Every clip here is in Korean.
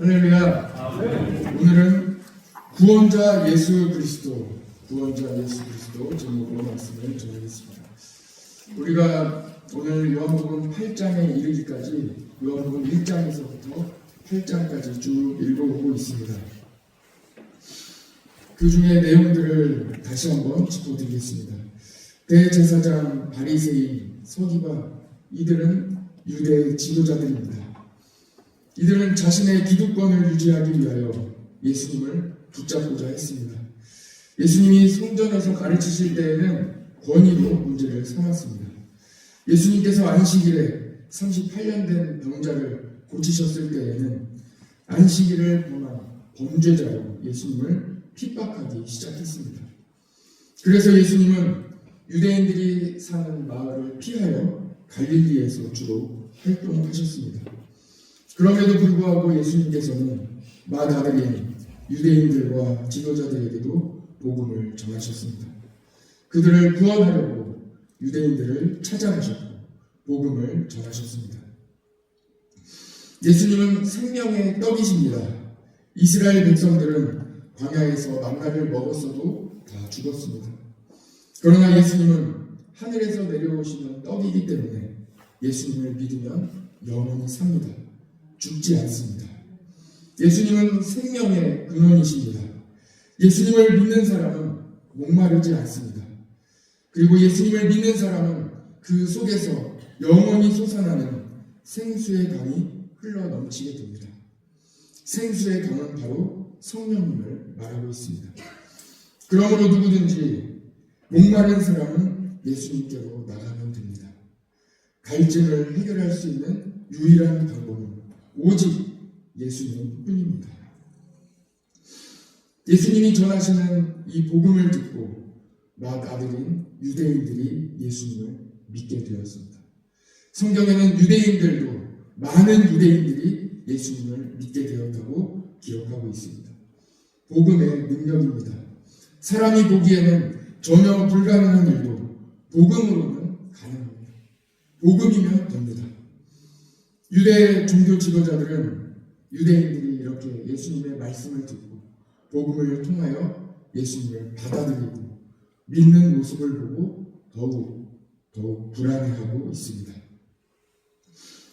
할렐루야. 오늘은 구원자 예수 그리스도 제목으로 말씀을 전하겠습니다. 우리가 오늘 요한복음 8장에 이르기까지 요한복음 1장에서부터 8장까지 쭉 읽어오고 있습니다. 그 중에 내용들을 다시 한번 짚어드리겠습니다. 대제사장 바리새인 서기관, 이들은 유대 지도자들입니다. 이들은 자신의 기득권을 유지하기 위하여 예수님을 붙잡고자 했습니다. 예수님이 성전에서 가르치실 때에는 권위로 문제를 삼았습니다. 예수님께서 안식일에 38년 된 병자를 고치셨을 때에는 안식일을 범한 범죄자로 예수님을 핍박하기 시작했습니다. 그래서 예수님은 유대인들이 사는 마을을 피하여 갈릴리에서 주로 활동하셨습니다. 그럼에도 불구하고 예수님께서는 맏아들인 유대인들과 지도자들에게도 복음을 전하셨습니다. 그들을 구원하려고 유대인들을 찾아가셨고 복음을 전하셨습니다. 예수님은 생명의 떡이십니다. 이스라엘 백성들은 광야에서 만나를 먹었어도 다 죽었습니다. 그러나 예수님은 하늘에서 내려오시는 떡이기 때문에 예수님을 믿으면 영원히 삽니다. 죽지 않습니다. 예수님은 생명의 근원이십니다. 예수님을 믿는 사람은 목마르지 않습니다. 그리고 예수님을 믿는 사람은 그 속에서 영원히 솟아나는 생수의 강이 흘러 넘치게 됩니다. 생수의 강은 바로 성령님을 말하고 있습니다. 그러므로 누구든지 목마른 사람은 예수님께로 나가면 됩니다. 갈증을 해결할 수 있는 유일한 방법은 오직 예수님 뿐입니다. 예수님이 전하시는 이 복음을 듣고 맏아들인 유대인들이 예수님을 믿게 되었습니다. 성경에는 유대인들도 많은 유대인들이 예수님을 믿게 되었다고 기록하고 있습니다. 복음의 능력입니다. 사람이 보기에는 전혀 불가능한 일도 복음으로는 가능합니다. 복음이면 됩니다. 유대 종교 지도자들은 유대인들이 이렇게 예수님의 말씀을 듣고 복음을 통하여 예수님을 받아들이고 믿는 모습을 보고 더욱 불안해하고 있습니다.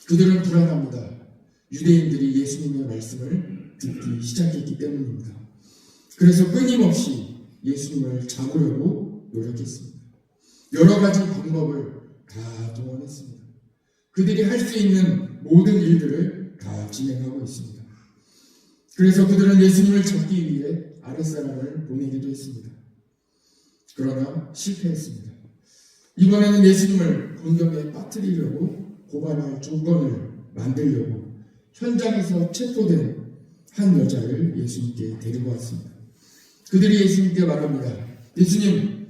그들은 불안합니다. 유대인들이 예수님의 말씀을 듣기 시작했기 때문입니다. 그래서 끊임없이 예수님을 잡으려고 노력했습니다. 여러 가지 방법을 다 동원했습니다. 그들이 할 수 있는 모든 일들을 다 진행하고 있습니다. 그래서 그들은 예수님을 잡기 위해 아랫사람을 보내기도 했습니다. 그러나 실패했습니다. 이번에는 예수님을 공경에 빠뜨리려고 고발할 조건을 만들려고 현장에서 체포된 한 여자를 예수님께 데리고 왔습니다. 그들이 예수님께 말합니다. 예수님,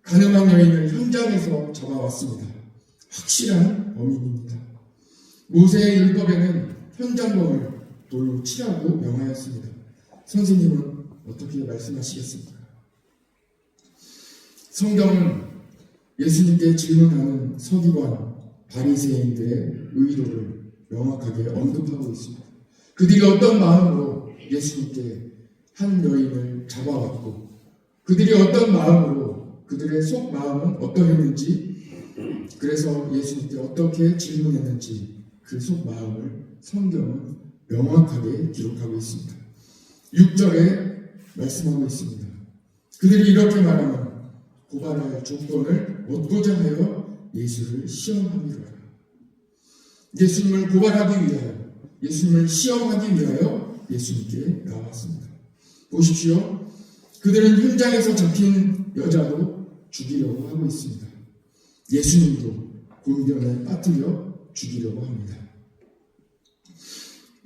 가늠한 여인을 현장에서 잡아왔습니다. 확실한 범인입니다. 모세의 율법에는 현장범을 돌로 치라고 명하였습니다. 선생님은 어떻게 말씀하시겠습니까? 성경은 예수님께 질문하는 서기관, 바리새인들의 의도를 명확하게 언급하고 있습니다. 그들이 어떤 마음으로 예수님께 한 여인을 잡아왔고 그들이 어떤 마음으로 그들의 속 마음은 어떠했는지 그래서 예수님께 어떻게 질문했는지 그 속 마음을 성경은 명확하게 기록하고 있습니다. 6절에 말씀하고 있습니다. 그들이 이렇게 말하면 고발할 조건을 얻고자 하여 예수를 시험하기로 하라. 예수님을 고발하기 위하여 예수님을 시험하기 위하여 예수님께 나왔습니다. 보십시오. 그들은 현장에서 잡힌 여자도 죽이려고 하고 있습니다. 예수님도 곤병에 빠뜨려 죽이려고 합니다.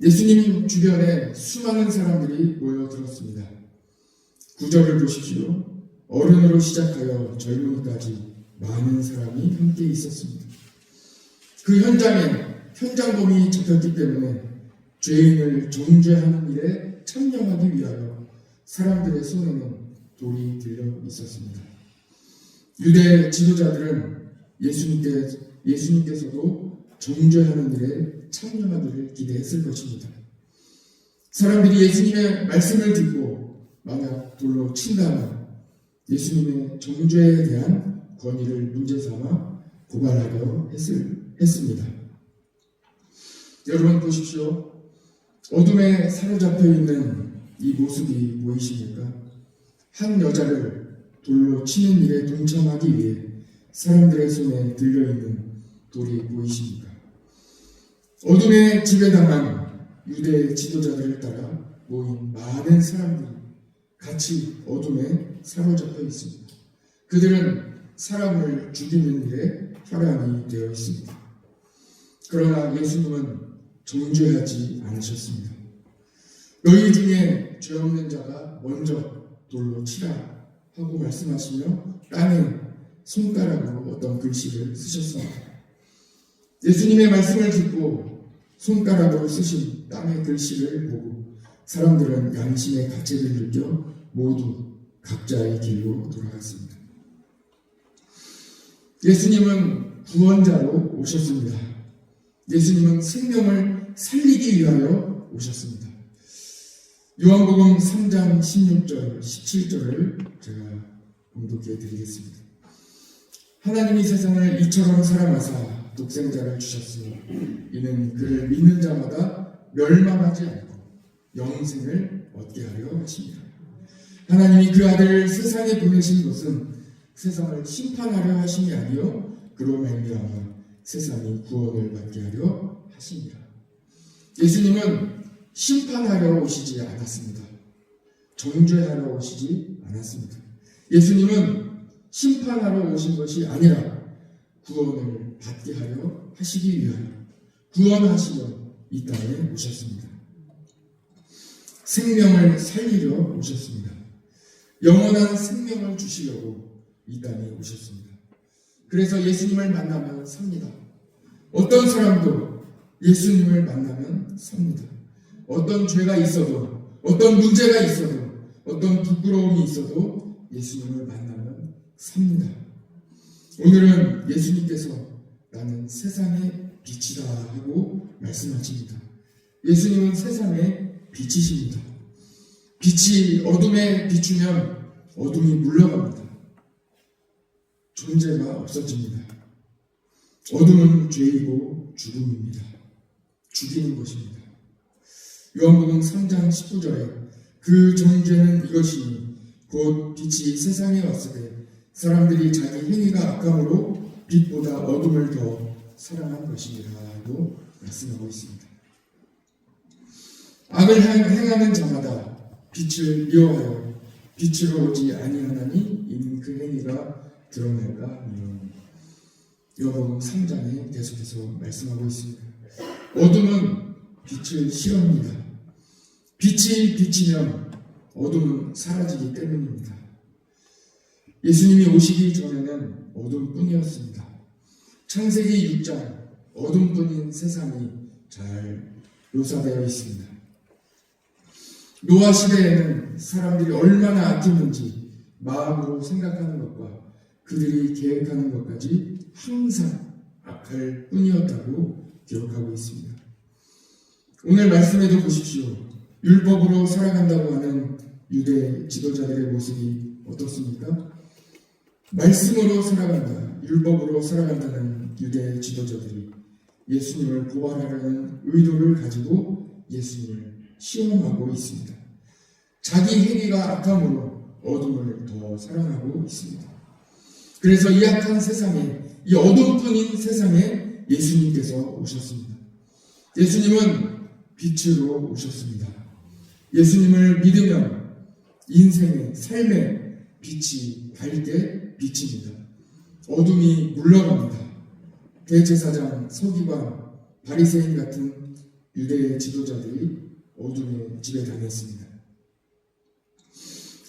예수님 주변에 수많은 사람들이 모여들었습니다. 9절을 보십시오. 어른으로 시작하여 젊은이까지 많은 사람이 함께 있었습니다. 그 현장에 현장범이 잡혔기 때문에 죄인을 정죄하는 일에 참여하기 위하여 사람들의 손에는 돌이 들려 있었습니다. 유대 지도자들은 예수님께서도 정죄하는 일에 참여하기를 기대했을 것입니다. 사람들이 예수님의 말씀을 듣고 만약 돌로 친다면 예수님의 정죄에 대한 권위를 문제 삼아 고발하려 했습니다. 여러분 보십시오. 어둠에 사로잡혀 있는 이 모습이 보이십니까? 한 여자를 돌로 치는 일에 동참하기 위해 사람들의 손에 들려있는 돌이 보이십니까? 어둠에 지배당한 유대 지도자들을 따라 모인 많은 사람들이 같이 어둠에 사로잡혀 있습니다. 그들은 사람을 죽이는 일에 혈안이 되어 있습니다. 그러나 예수님은 정죄하지 않으셨습니다. 너희 중에 죄 없는 자가 먼저 돌로 치라 하고 말씀하시며 땅에 손가락으로 어떤 글씨를 쓰셨습니다. 예수님의 말씀을 듣고 손가락으로 쓰신 땅의 글씨를 보고 사람들은 양심의 가책을 느껴 모두 각자의 길로 돌아갔습니다. 예수님은 구원자로 오셨습니다. 예수님은 생명을 살리기 위하여 오셨습니다. 요한복음 3장 16절, 17절을 제가 봉독해 드리겠습니다. 하나님이 세상을 이처럼 사랑하사 독생자를 주셨으니 이는 그를 믿는 자마다 멸망하지 않고 영생을 얻게 하려 하십니다. 하나님이 그 아들을 세상에 보내신 것은 세상을 심판하려 하심이 아니요 그로 말미암아 세상이 구원을 받게 하려 하십니다. 예수님은 심판하러 오시지 않았습니다. 정죄하러 오시지 않았습니다. 예수님은 심판하러 오신 것이 아니라 구원을 받게 하려 하시기 위하여 구원하시려 이 땅에 오셨습니다. 생명을 살리려 오셨습니다. 영원한 생명을 주시려고 이 땅에 오셨습니다. 그래서 예수님을 만나면 삽니다. 어떤 사람도 예수님을 만나면 삽니다. 어떤 죄가 있어도, 어떤 문제가 있어도, 어떤 부끄러움이 있어도 예수님을 만나면 삽니다. 오늘은 예수님께서 나는 세상의 빛이다 하고 말씀하십니다. 예수님은 세상의 빛이십니다. 빛이 어둠에 비추면 어둠이 물러갑니다. 존재가 없어집니다. 어둠은 죄이고 죽음입니다. 죽이는 것입니다. 요한복음 3장 19절에 그 정죄는 이것이니 곧 빛이 세상에 왔을 때 사람들이 자기 행위가 악함으로 빛보다 어둠을 더 사랑한 것이니라 하고 말씀하고 있습니다. 악을 행하는 자마다 빛을 미워하여 빛으로 오지 아니하나니 이는 그 행위가 드러날까 하며 요한복음 3장에 계속해서 말씀하고 있습니다. 어둠은 빛을 싫어합니다. 빛이 비치면 어둠은 사라지기 때문입니다. 예수님이 오시기 전에는 어둠뿐이었습니다. 창세기 6장 어둠뿐인 세상이 잘 묘사되어 있습니다. 노아 시대에는 사람들이 얼마나 아꼈는지 마음으로 생각하는 것과 그들이 계획하는 것까지 항상 악할 뿐이었다고 기록하고 있습니다. 오늘 말씀에도 보십시오. 율법으로 살아간다고 하는 유대 지도자들의 모습이 어떻습니까? 말씀으로 살아간다, 율법으로 살아간다는 유대 지도자들이 예수님을 고발하려는 의도를 가지고 예수님을 시험하고 있습니다. 자기 행위가 악함으로 어둠을 더 사랑하고 있습니다. 그래서 이 악한 세상에, 이 어둠뿐인 세상에 예수님께서 오셨습니다. 예수님은 빛으로 오셨습니다. 예수님을 믿으면 인생의 삶의 빛이 밝게 비칩니다. 어둠이 물러갑니다. 대제사장, 서기관, 바리새인 같은 유대의 지도자들이 어둠에 지배당했습니다.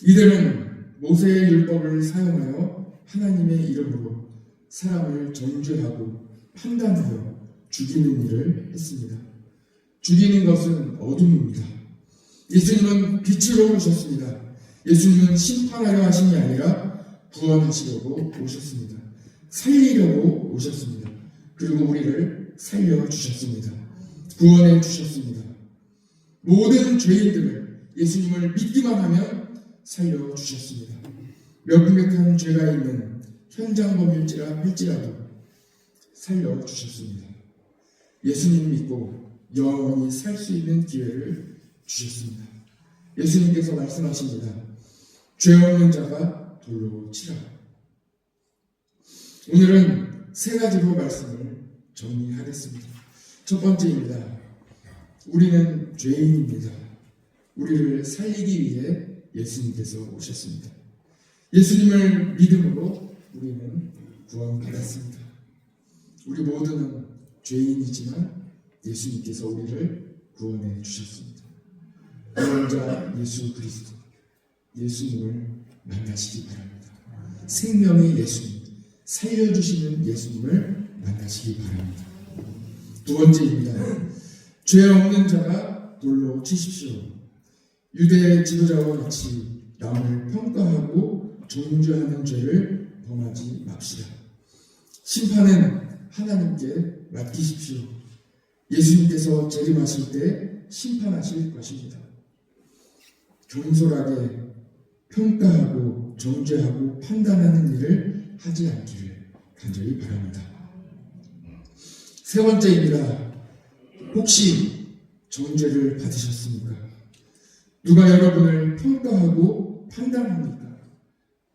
이들은 모세의 율법을 사용하여 하나님의 이름으로 사람을 정죄하고 판단하여 죽이는 일을 했습니다. 죽이는 것은 어둠입니다. 예수님은 빛으로 오셨습니다. 예수님은 심판하려 하심이 아니라 구원하시려고 오셨습니다. 살리려고 오셨습니다. 그리고 우리를 살려주셨습니다. 구원해 주셨습니다. 모든 죄인들을 예수님을 믿기만 하면 살려주셨습니다. 명백한 죄가 있는 현장범일지라 할지라도 살려주셨습니다. 예수님 믿고 영원히 살 수 있는 기회를 주셨습니다. 예수님께서 말씀하십니다. 죄 없는 자가 돌로 치라. 오늘은 세 가지로 말씀을 정리하겠습니다. 첫 번째입니다. 우리는 죄인입니다. 우리를 살리기 위해 예수님께서 오셨습니다. 예수님을 믿음으로 우리는 구원받았습니다. 우리 모두는 죄인이지만 예수님께서 우리를 구원해 주셨습니다. 구원자 예수 그리스도, 예수님을 만나시기 바랍니다. 생명의 예수님, 살려주시는 예수님을 만나시기 바랍니다. 두 번째입니다. 죄 없는 자가 돌로 치십시오. 유대 지도자와 같이 남을 평가하고 정죄하는 죄를 범하지 맙시다. 심판은 하나님께 맡기십시오. 예수님께서 재림하실 때 심판하실 것입니다. 경솔하게 평가하고 정죄하고 판단하는 일을 하지 않기를 간절히 바랍니다. 세 번째입니다. 혹시 정죄를 받으셨습니까? 누가 여러분을 평가하고 판단합니까?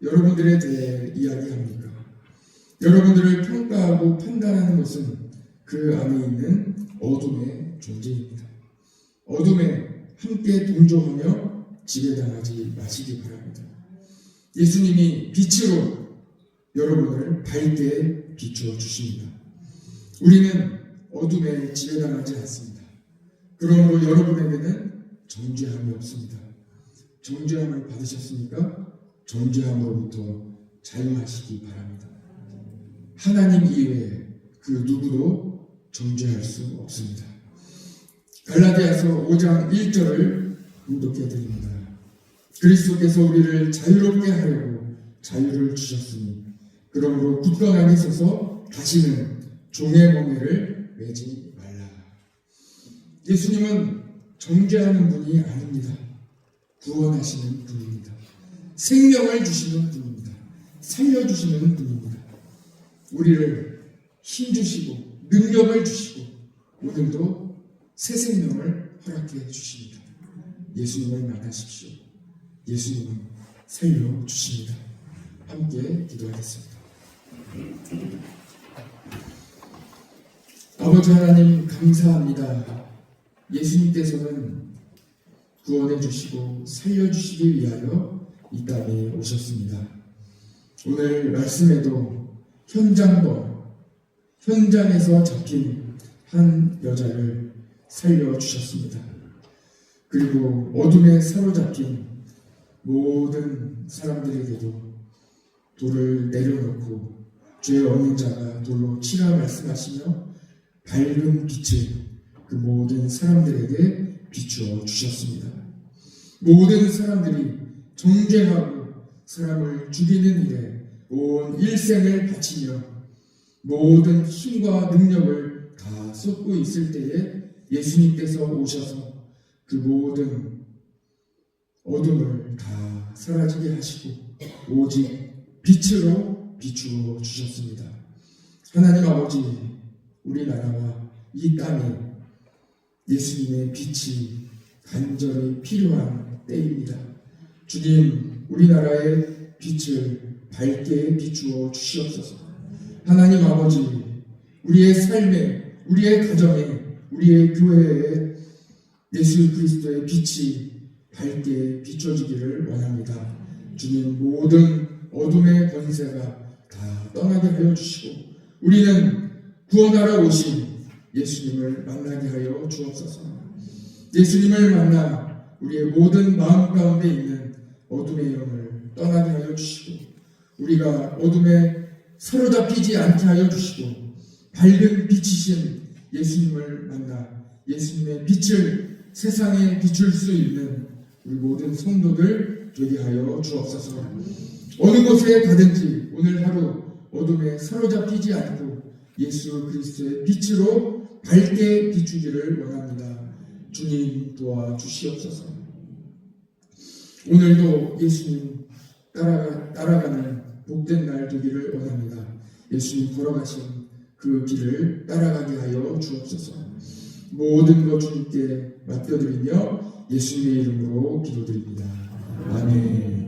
여러분들에 대해 이야기합니까? 여러분들을 평가하고 판단하는 것은 그 안에 있는 어둠의 존재입니다. 어둠에 함께 동조하며 지배당하지 마시기 바랍니다. 예수님이 빛으로 여러분을 밝게 비추어 주십니다. 우리는 어둠에 지배당하지 않습니다. 그러므로 여러분에게는 정죄함이 없습니다. 정죄함을 받으셨으니까 정죄함으로부터 자유하시기 바랍니다. 하나님 이외에 그 누구도 정죄할 수 없습니다. 갈라디아서 5장 1절을 문독해 드립니다. 그리스도께서 우리를 자유롭게 하려고 자유를 주셨으니 그러므로 굳건하게 서서 다시는 종의 멍에를 매지 말라. 예수님은 정죄하는 분이 아닙니다. 구원하시는 분입니다. 생명을 주시는 분입니다. 살려주시는 분입니다. 우리를 힘주시고 능력을 주시고 오늘도 새 생명을 허락해 주십니다. 예수님을 만나십시오. 예수님은 살려주십니다. 함께 기도하겠습니다. 아버지 하나님 감사합니다. 예수님께서는 구원해 주시고 살려주시기 위하여 이 땅에 오셨습니다. 오늘 말씀에도 현장에서 잡힌 한 여자를 살려주셨습니다. 그리고 어둠에 사로잡힌 모든 사람들에게도 돌을 내려놓고 죄 없는 자가 돌로 치라 말씀하시며 밝은 빛을 그 모든 사람들에게 비추어 주셨습니다. 모든 사람들이 정죄하고 사람을 죽이는 일에 온 일생을 바치며 모든 힘과 능력을 다 쏟고 있을 때에 예수님께서 오셔서 그 모든 어둠을 다 사라지게 하시고 오직 빛으로 비추어 주셨습니다. 하나님 아버지, 우리나라와 이 땅에 예수님의 빛이 간절히 필요한 때입니다. 주님, 우리나라의 빛을 밝게 비추어 주시옵소서. 하나님 아버지, 우리의 삶에, 우리의 가정에, 우리의 교회에 예수 그리스도의 빛이 밝게 비춰지기를 원합니다. 주님, 모든 어둠의 권세가 다 떠나게 하여 주시고 우리는 구원하러 오신 예수님을 만나게 하여 주옵소서. 예수님을 만나 우리의 모든 마음 가운데 있는 어둠의 영을 떠나게 하여 주시고 우리가 어둠에 사로잡히지 않게 하여 주시고 밝은 빛이신 예수님을 만나 예수님의 빛을 세상에 비출 수 있는 우리 모든 성도들 되게 하여 주옵소서. 어느 곳에 가든지 오늘 하루 어둠에 사로잡히지 않고 예수 그리스도의 빛으로 밝게 비추기를 원합니다. 주님 도와주시옵소서. 오늘도 예수님 따라가는 복된 날 되기를 원합니다. 예수님 걸어가신 그 길을 따라가게 하여 주옵소서. 모든 것 주님께 맡겨드리며 예수님의 이름으로 기도드립니다. 아멘.